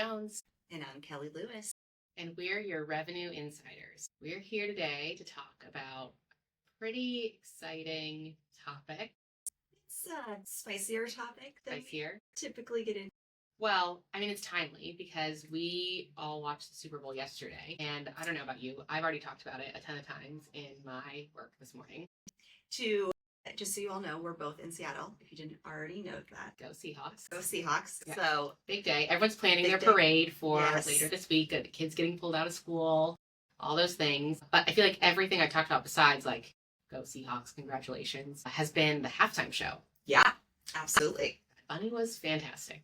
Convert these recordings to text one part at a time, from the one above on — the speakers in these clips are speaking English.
Jones. And I'm Kelly Lewis. And we're your revenue insiders. We're here today to talk about a pretty exciting topic. It's a spicier topic than we typically get into. Well, I mean, it's timely because we all watched the Super Bowl yesterday. And I don't know about you, I've already talked about it a ton of times in my work this morning. Just so you all know, we're both in Seattle, if you didn't already know that. Go Seahawks. Go Seahawks. Yeah. So, big day. Everyone's planning their parade for later this week. The kids getting pulled out of school, all those things. But I feel like everything I talked about besides like Go Seahawks, congratulations, has been the halftime show. Yeah, absolutely. Bunny was fantastic.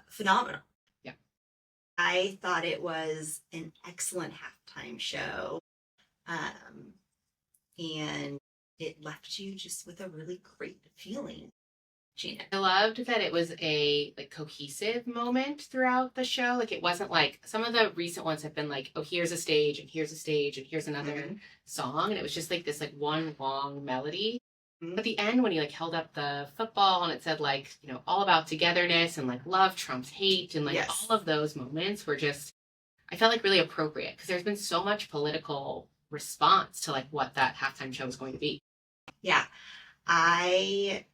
Phenomenal. Yeah. I thought it was an excellent halftime show. And it left you just with a really great feeling, Gina. I loved that it was a cohesive moment throughout the show. Like, it wasn't like some of the recent ones have been like, oh, here's a stage and here's a stage and here's another song. And it was just like this one long melody. At the end, when he held up the football and it said all about togetherness and love trumps hate and all of those moments were just, I felt really appropriate because there's been so much political response to what that halftime show was going to be. Yeah, I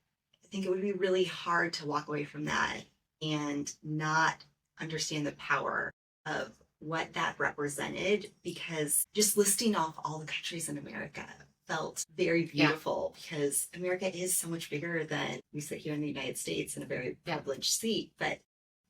think it would be really hard to walk away from that and not understand the power of what that represented, because just listing off all the countries in America felt very beautiful because America is so much bigger than we sit here in the United States in a very privileged seat, but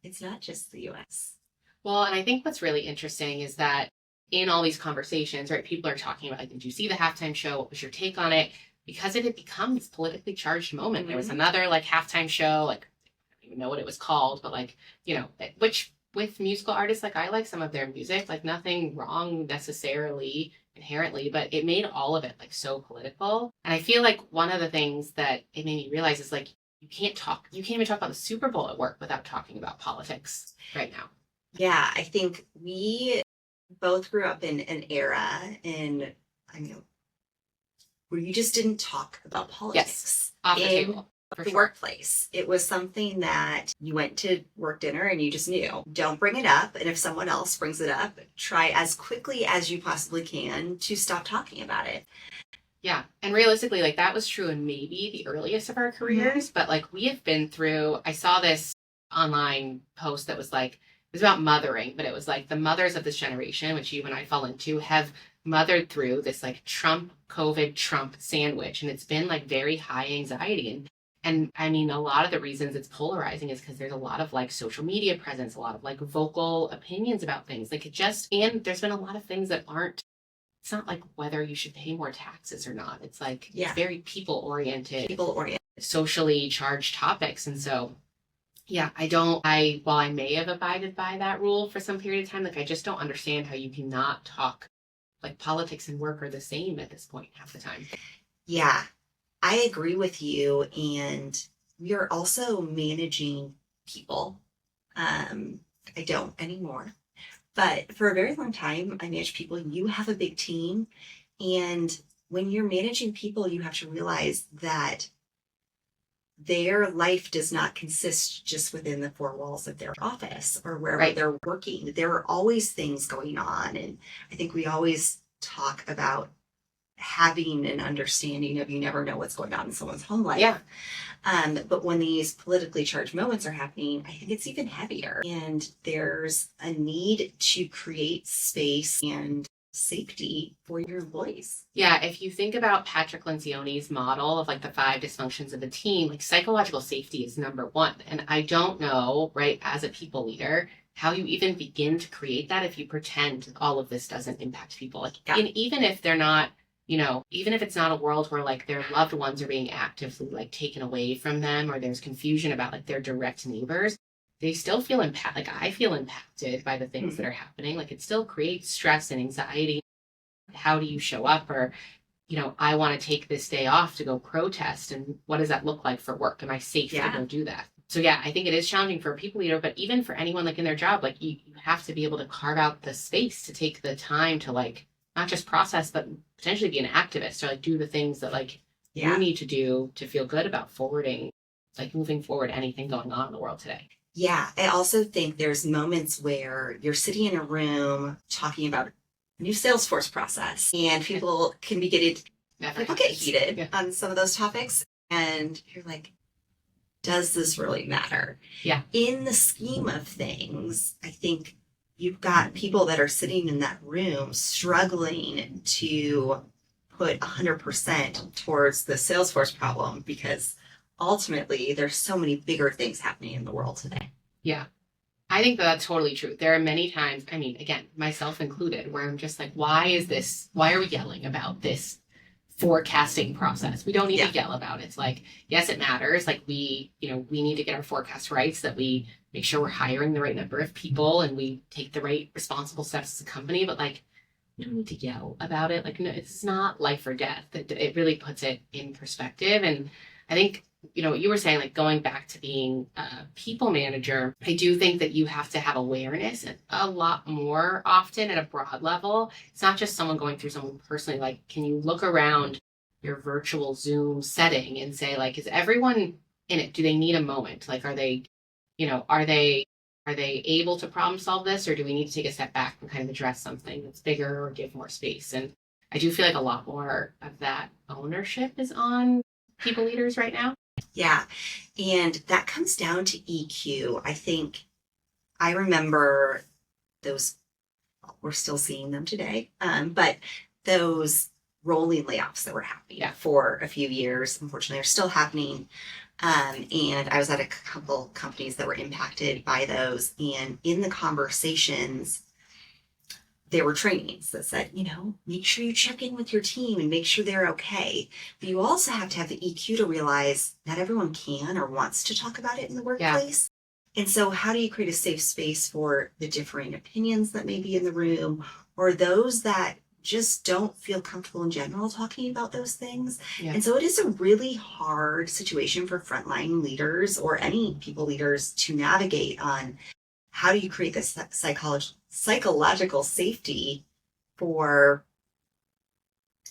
it's not just the U.S. Well, and I think what's really interesting is that in all these conversations, right, people are talking about, did you see the halftime show? What was your take on it? Because it had become this politically charged moment. There was another halftime show, I don't even know what it was called, but which with musical artists, I like some of their music, you wrong necessarily inherently, but it made all of it so political. And I feel one of the things that it made me realize is you can't even talk about the Super Bowl at work without talking about politics right now. Yeah, I think we both grew up in an era where you just didn't talk about politics. Off the table. For the workplace. It was something that you went to work dinner and you just knew. Don't bring it up. And if someone else brings it up, try as quickly as you possibly can to stop talking about it. Yeah. And realistically, that was true in maybe the earliest of our careers. But we have been through, I saw this online post that was it was about mothering, but it was the mothers of this generation, which you and I fall into, have mothered through this Trump sandwich. And it's been very high anxiety. And I mean, a lot of the reasons it's polarizing is because there's a lot of social media presence, a lot of vocal opinions about things. And there's been a lot of things that it's not whether you should pay more taxes or not. It's it's very people oriented, socially charged topics. And so, while I may have abided by that rule for some period of time, I just don't understand how you cannot talk politics and work are the same at this point half the time. Yeah. I agree with you, and we are also managing people. I don't anymore, but for a very long time, I managed people. You have a big team, and when you're managing people, you have to realize that their life does not consist just within the four walls of their office or wherever they're working. There are always things going on, and I think we always talk about having an understanding of you never know what's going on in someone's home life. Yeah. But when these politically charged moments are happening, I think it's even heavier. And there's a need to create space and safety for your employees. Yeah, if you think about Patrick Lencioni's model of the 5 dysfunctions of a team, psychological safety is number 1. And I don't know, as a people leader, how you even begin to create that if you pretend all of this doesn't impact people. And even if they're not, even if it's not a world where their loved ones are being actively taken away from them or there's confusion about their direct neighbors, they still feel I feel impacted by the things that are happening. It still creates stress and anxiety. How do you show up? Or, I want to take this day off to go protest. And what does that look like for work? Am I safe to go do that? So I think it is challenging for a people leader, but even for anyone in their job, you have to be able to carve out the space to take the time to not just process, but potentially be an activist or do the things that you need to do to feel good about forwarding, moving forward anything going on in the world today. Yeah, I also think there's moments where you're sitting in a room talking about a new Salesforce process, and Never people get happens. heated Yeah. on some of those topics, and you're like, does this really matter? Yeah. In the scheme of things, I think you've got people that are sitting in that room struggling to put 100% towards the Salesforce problem because ultimately there's so many bigger things happening in the world today. Yeah. I think that's totally true. There are many times, I mean, again, myself included, where I'm just like, why are we yelling about this forecasting process? We don't need to yell about it. It's like, yes, it matters. Like we need to get our forecast right so that we make sure we're hiring the right number of people and we take the right responsible steps as a company. But like, we don't need to yell about it. Like, no, it's not life or death. It really puts it in perspective. And I think, what you were saying, like going back to being a people manager, I do think that you have to have awareness a lot more often at a broad level. It's not just someone going through something personally. Like, can you look around your virtual Zoom setting and say, like, is everyone in it? Do they need a moment? Like, are they, are they able to problem solve this, or do we need to take a step back and kind of address something that's bigger or give more space? And I do feel like a lot more of that ownership is on people leaders right now. Yeah. And that comes down to EQ. I think I remember those, we're still seeing them today, but those rolling layoffs that were happening for a few years, unfortunately, are still happening. And I was at a couple companies that were impacted by those. And in the conversations, there were trainings that said, make sure you check in with your team and make sure they're okay. But you also have to have the EQ to realize not everyone can or wants to talk about it in the workplace. Yeah. And so how do you create a safe space for the differing opinions that may be in the room or those that just don't feel comfortable in general talking about those things? Yeah. And so it is a really hard situation for frontline leaders or any people leaders to navigate on how do you create this psychological safety for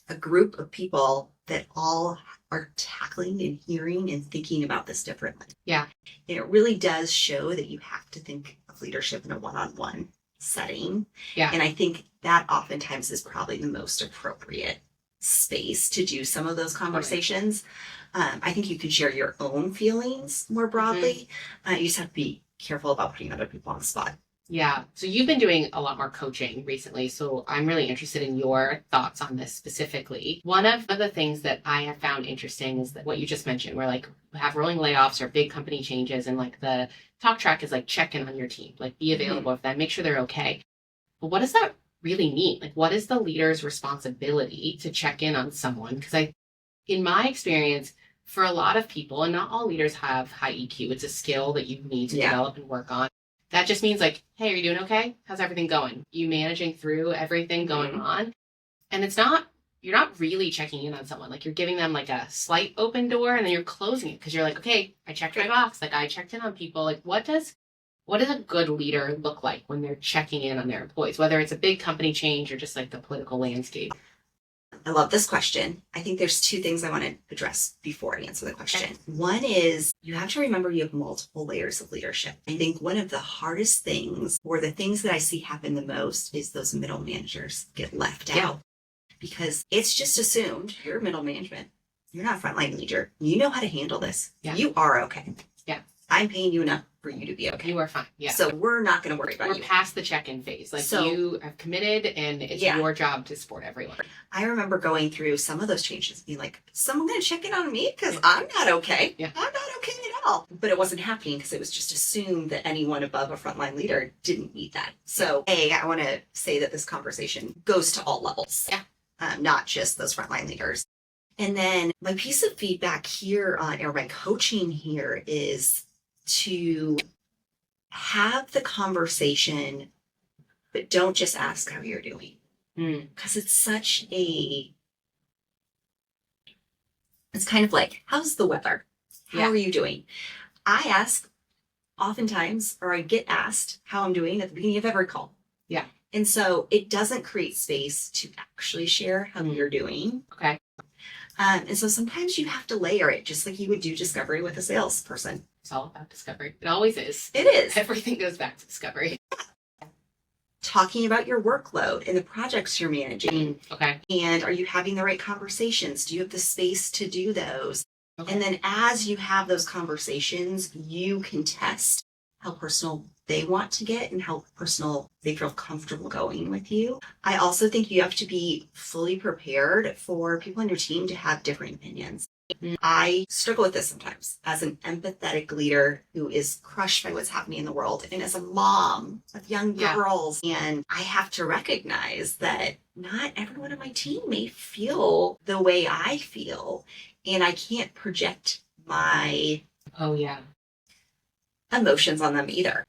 a group of people that all are tackling and hearing and thinking about this differently. Yeah. And it really does show that you have to think of leadership in a one-on-one setting. Yeah. And I think that oftentimes is probably the most appropriate space to do some of those conversations. I think you can share your own feelings more broadly. Mm-hmm. You just have to be careful about putting other people on the spot. Yeah. So you've been doing a lot more coaching recently. So I'm really interested in your thoughts on this specifically. One of the things that I have found interesting is that what you just mentioned, where like we have rolling layoffs or big company changes and like the talk track is like check in on your team, like be available with them, make sure they're okay. But what does that really mean? Like what is the leader's responsibility to check in on someone? Because in my experience, for a lot of people, and not all leaders have high EQ, it's a skill that you need to develop and work on. That just means like, hey, are you doing okay? How's everything going? You managing through everything going on? And you're not really checking in on someone. Like you're giving them like a slight open door and then you're closing it because you're like, okay, I checked my box. Like I checked in on people. Like what does a good leader look like when they're checking in on their employees, whether it's a big company change or just like the political landscape? I love this question. I think there's two things I want to address before I answer the question. Okay. One is you have to remember you have multiple layers of leadership. I think one of the hardest things or the things that I see happen the most is those middle managers get left out because it's just assumed you're middle management. You're not a frontline leader. You know how to handle this. Yeah. You are okay. Yeah. I'm paying you enough for you to be okay. You are fine. Yeah. So we're not going to worry about you. We're past the check-in phase. Like you have committed and it's your job to support everyone. I remember going through some of those changes and being like, someone going to check in on me? Because I'm not okay. Yeah. I'm not okay at all. But it wasn't happening because it was just assumed that anyone above a frontline leader didn't need that. So I want to say that this conversation goes to all levels. Yeah. Not just those frontline leaders. And then my piece of feedback here or my coaching here is to have the conversation, but don't just ask how you're doing. Because it's kind of like, how's the weather? How are you doing? I ask oftentimes, or I get asked how I'm doing at the beginning of every call. Yeah. And so it doesn't create space to actually share how you're doing. Okay. And so sometimes you have to layer it just like you would do discovery with a salesperson. It's all about discovery. It always is. It is. Everything goes back to discovery. Talking about your workload and the projects you're managing. Okay. And are you having the right conversations? Do you have the space to do those? Okay. And then as you have those conversations, you can test how personal they want to get and how personal they feel comfortable going with you. I also think you have to be fully prepared for people on your team to have different opinions. I struggle with this sometimes as an empathetic leader who is crushed by what's happening in the world, and as a mom of young girls. And I have to recognize that not everyone on my team may feel the way I feel, and I can't project my emotions on them either.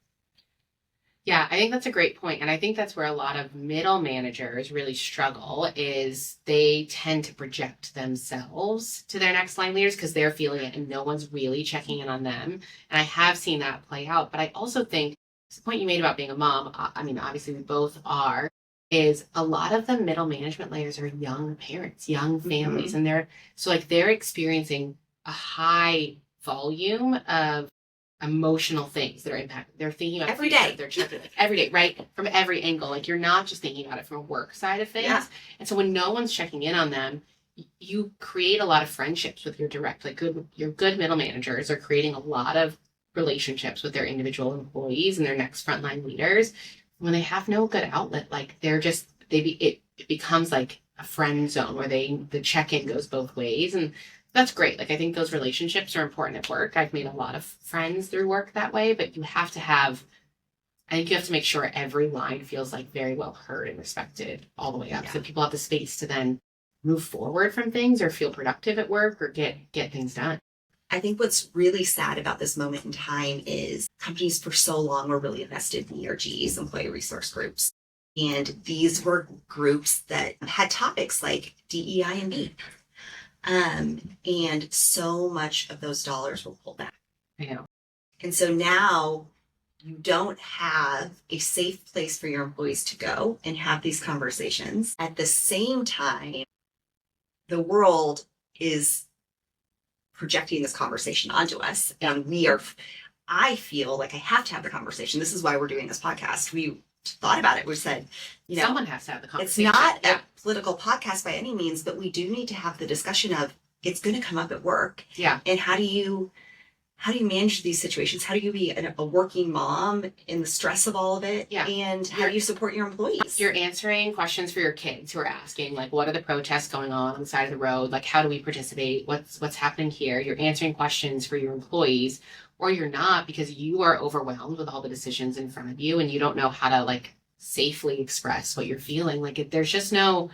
Yeah, I think that's a great point. And I think that's where a lot of middle managers really struggle is they tend to project themselves to their next line leaders because they're feeling it and no one's really checking in on them. And I have seen that play out. But I also think the point you made about being a mom, I mean, obviously we both are, is a lot of the middle management layers are young parents, young families. And they're experiencing a high volume of emotional things that are impacting. They're thinking about every day. They're checking every day, right? From every angle. Like you're not just thinking about it from a work side of things. Yeah. And so when no one's checking in on them, you create a lot of friendships with your direct, your good middle managers are creating a lot of relationships with their individual employees and their next frontline leaders. When they have no good outlet, like it becomes like a friend zone where the check-in goes both ways. And that's great. Like, I think those relationships are important at work. I've made a lot of friends through work that way, but I think you have to make sure every line feels like very well heard and respected all the way up. So people have the space to then move forward from things or feel productive at work or get things done. I think what's really sad about this moment in time is companies for so long were really invested in ERGs, employee resource groups. And these were groups that had topics like DEI and B. And so much of those dollars were pulled back. I know. And so now you don't have a safe place for your employees to go and have these conversations. At the same time, the world is projecting this conversation onto us. And I feel like I have to have the conversation. This is why we're doing this podcast. We thought about it. We said, someone has to have the conversation. It's not a political podcast by any means, but we do need to have the discussion of it's going to come up at work. Yeah. And how do you manage these situations? How do you be a working mom in the stress of all of it? Yeah. And how do you support your employees? You're answering questions for your kids who are asking, like, what are the protests going on the side of the road? Like, how do we participate? What's happening here? You're answering questions for your employees, or you're not because you are overwhelmed with all the decisions in front of you and you don't know how to like safely express what you're feeling. Like there's no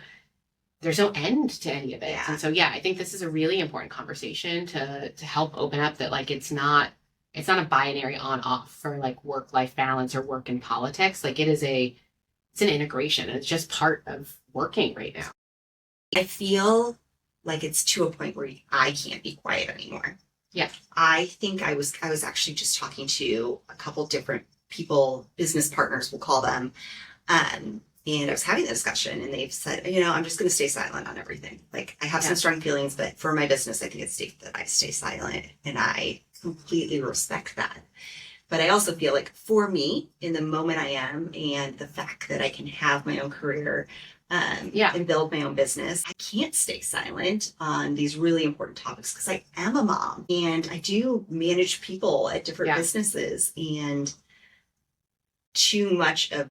end to any of it. Yeah. And so, I think this is a really important conversation to help open up that like, it's not a binary on off for like work-life balance or work in politics. Like it's an integration. It's just part of working right now. I feel like it's to a point where I can't be quiet anymore. Yeah. I think I was actually just talking to a couple different people, business partners, we'll call them. And I was having the discussion and they've said, I'm just going to stay silent on everything. Like I have some strong feelings, but for my business, I think it's safe that I stay silent, and I completely respect that. But I also feel like for me, in the moment I am, and the fact that I can have my own career and build my own business, I can't stay silent on these really important topics because I am a mom and I do manage people at different businesses, and too much of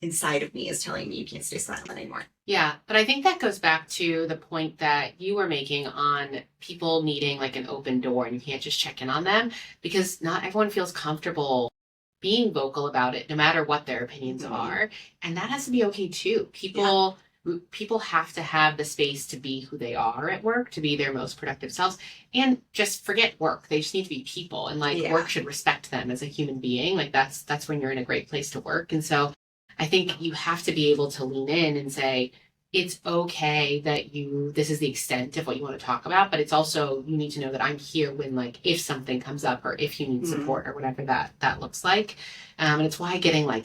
inside of me is telling me you can't stay silent anymore. Yeah, but I think that goes back to the point that you were making on people needing like an open door and you can't just check in on them because not everyone feels comfortable being vocal about it, no matter what their opinions are. And that has to be okay too. People have to have the space to be who they are at work, to be their most productive selves, and just forget work. They just need to be people, and work should respect them as a human being. Like that's when you're in a great place to work. And so I think you have to be able to lean in and say, it's okay that this is the extent of what you want to talk about, but it's also, you need to know that I'm here when, if something comes up or if you need support or whatever that looks like. And it's why getting, you have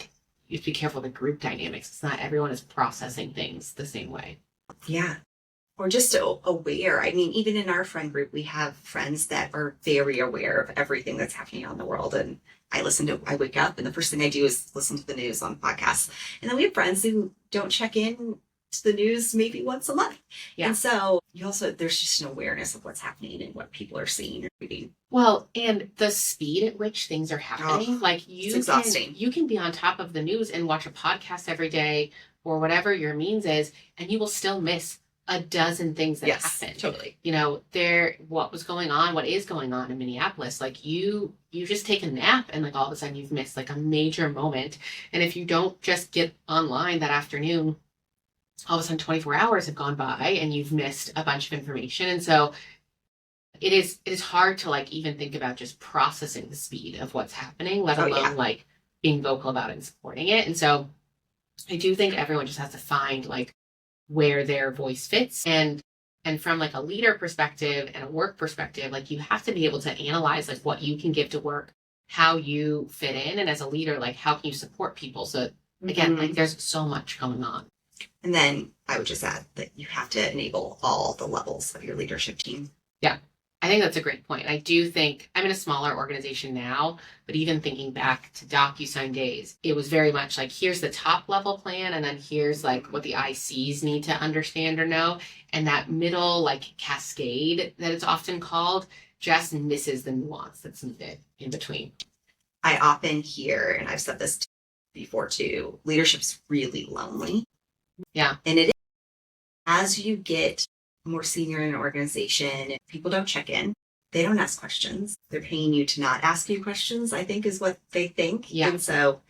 to be careful of the group dynamics. It's not everyone is processing things the same way. Yeah. or just aware. I mean, even in our friend group, we have friends that are very aware of everything that's happening on the world. And I wake up and the first thing I do is listen to the news on podcasts. And then we have friends who don't check in to the news maybe once a month. Yeah. And so there's just an awareness of what's happening and what people are seeing and reading. Well, and the speed at which things are happening, like it's exhausting. You can be on top of the news and watch a podcast every day or whatever your means is, and you will still miss a dozen things that happen. Totally. What is going on in Minneapolis, like you just take a nap and like all of a sudden you've missed like a major moment. And if you don't just get online that afternoon, all of a sudden 24 hours have gone by and you've missed a bunch of information. And so it is hard to like even think about just processing the speed of what's happening, let alone like being vocal about it and supporting it. And so I do think everyone just has to find like where their voice fits, and from like a leader perspective and a work perspective, like you have to be able to analyze like what you can give to work, how you fit in, and as a leader, like how can you support people. So again, like there's so much going on. And then I would just add that you have to enable all the levels of your leadership team. Yeah, I think that's a great point. I do think I'm in a smaller organization now, but even thinking back to DocuSign days, it was very much like, here's the top level plan, and then here's like what the ICs need to understand or know. And that middle like cascade that it's often called just misses the nuance that's needed in between. I often hear, and I've said this before too, leadership's really lonely. Yeah. And it is. As you get more senior in an organization, people don't check in. They don't ask questions. They're paying you to not ask you questions, I think is what they think. Yeah. And so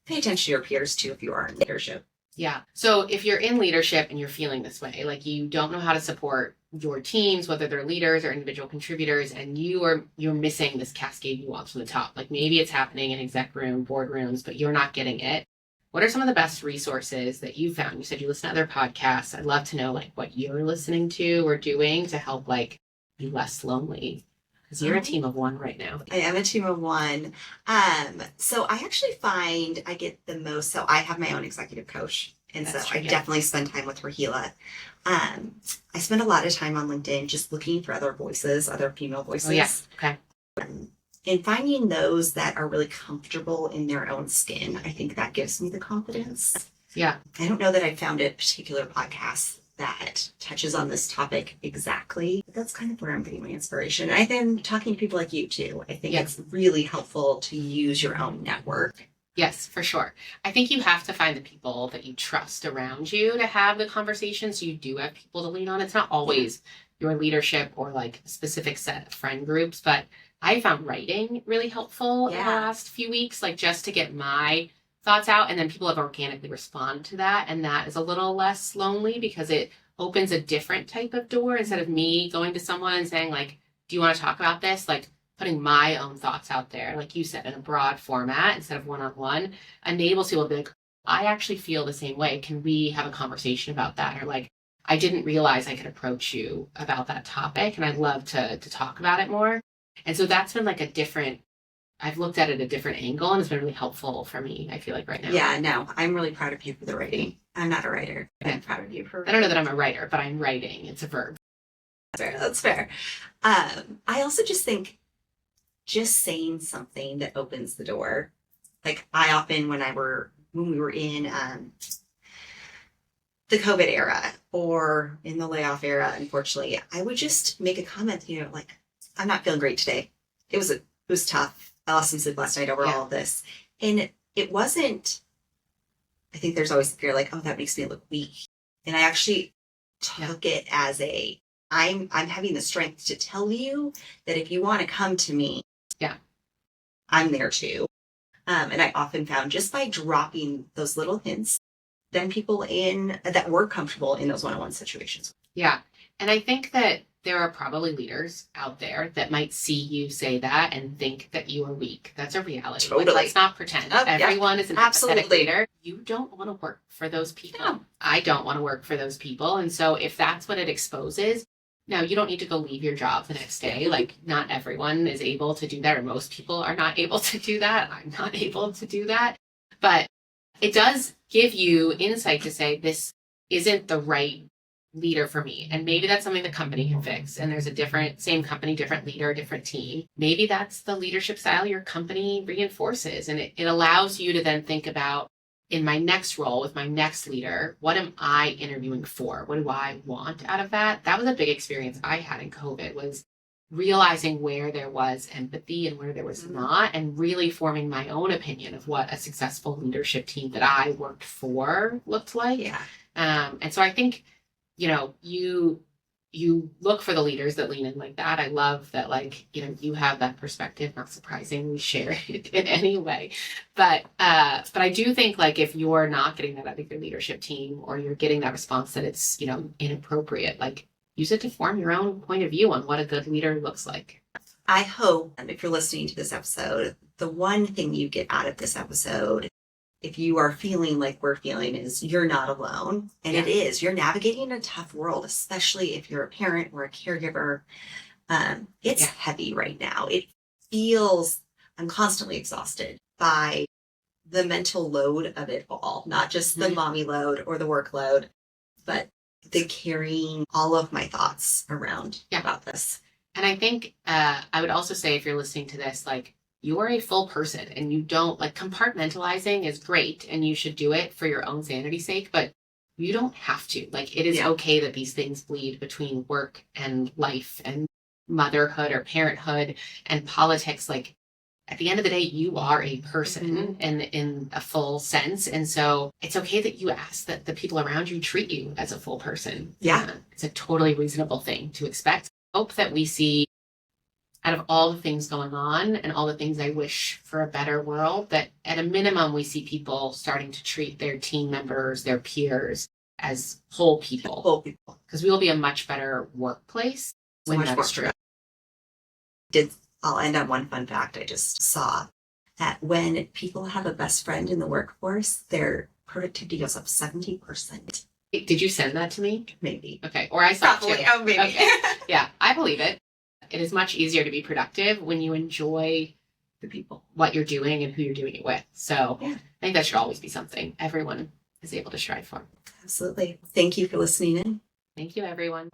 pay attention to your peers too if you are in leadership. Yeah. So if you're in leadership and you're feeling this way, like you don't know how to support your teams, whether they're leaders or individual contributors, and you're missing this cascade nuance from the top. Like maybe it's happening in exec room, boardrooms, but you're not getting it. What are some of the best resources that you found? You said you listen to other podcasts. I'd love to know like what you're listening to or doing to help like be less lonely. Because you're a team of one right now. I am a team of one. So I actually find I get the most. So I have my own executive coach. And that's so I definitely spend time with Rahila. I spend a lot of time on LinkedIn just looking for other voices, other female voices. Oh, yes. Okay. And finding those that are really comfortable in their own skin, I think that gives me the confidence. Yeah. I don't know that I found a particular podcast that touches on this topic exactly, but that's kind of where I'm getting my inspiration. I've been talking to people like you too. I think it's really helpful to use your own network. Yes, for sure. I think you have to find the people that you trust around you to have the conversation. So you do have people to lean on. It's not always your leadership or like a specific set of friend groups, but I found writing really helpful in the last few weeks, like just to get my thoughts out. And then people have organically responded to that. And that is a little less lonely because it opens a different type of door instead of me going to someone and saying like, do you want to talk about this? Like putting my own thoughts out there, like you said, in a broad format instead of one-on-one, enables people to be like, I actually feel the same way. Can we have a conversation about that? Or like, I didn't realize I could approach you about that topic and I'd love to talk about it more. And so that's been like I've looked at it a different angle and it's been really helpful for me, I feel like right now. Yeah, no, I'm really proud of you for the writing. I'm not a writer, but I'm proud of you for writing. I don't know that I'm a writer, but I'm writing. It's a verb. That's fair. I also just think just saying something that opens the door. Like I often, when we were in the COVID era or in the layoff era, unfortunately, I would just make a comment, like, I'm not feeling great today. It was tough. I lost some sleep last night over all of this. And it wasn't, I think there's always the fear like, oh, that makes me look weak. And I actually took it as I'm having the strength to tell you that if you want to come to me, I'm there too. And I often found just by dropping those little hints, then people that were comfortable in those one-on-one situations. Yeah. And I think that there are probably leaders out there that might see you say that and think that you are weak. That's a reality. Totally. Like, let's not pretend. Everyone is an empathetic leader. You don't want to work for those people. No. I don't want to work for those people. And so if that's what it exposes, no, you don't need to go leave your job the next day. Like not everyone is able to do that, or most people are not able to do that. I'm not able to do that. But it does give you insight to say this isn't the right leader for me. And maybe that's something the company can fix. And there's a different, same company, different leader, different team. Maybe that's the leadership style your company reinforces. And it allows you to then think about, in my next role with my next leader, what am I interviewing for? What do I want out of that? That was a big experience I had in COVID, was realizing where there was empathy and where there was not, and really forming my own opinion of what a successful leadership team that I worked for looked like. Yeah. And so I think, you look for the leaders that lean in like that. I love that, you have that perspective. Not surprising, we share it in any way. But I do think, if you're not getting that out of your leadership team, or you're getting that response that it's, inappropriate, use it to form your own point of view on what a good leader looks like. I hope, if you're listening to this episode, the one thing you get out of this episode, if you are feeling like we're feeling, is you're not alone. And it is. You're navigating a tough world, especially if you're a parent or a caregiver. It's heavy right now. It feels, I'm constantly exhausted by the mental load of it all, not just the mommy load or the workload, but the carrying all of my thoughts around about this. And I think I would also say, if you're listening to this, you are a full person, and you don't, compartmentalizing is great, and you should do it for your own sanity's sake, but you don't have to. It is okay that these things bleed between work and life and motherhood or parenthood and politics. At the end of the day, you are a person in a full sense. And so it's okay that you ask that the people around you treat you as a full person. Yeah. It's a totally reasonable thing to expect. I hope that we see, out of all the things going on and all the things I wish for a better world, that at a minimum we see people starting to treat their team members, their peers, as whole people. Whole people. Because we will be a much better workplace when that's true. I'll end on one fun fact I just saw, that when people have a best friend in the workforce, their productivity goes up 70%. Did you send that to me? Maybe. Okay. Or I saw it Probably. too. Oh, maybe. Okay. Yeah, I believe it. It is much easier to be productive when you enjoy The people. what you're doing and who you're doing it with. So I think that should always be something everyone is able to strive for. Absolutely. Thank you for listening in. Thank you, everyone.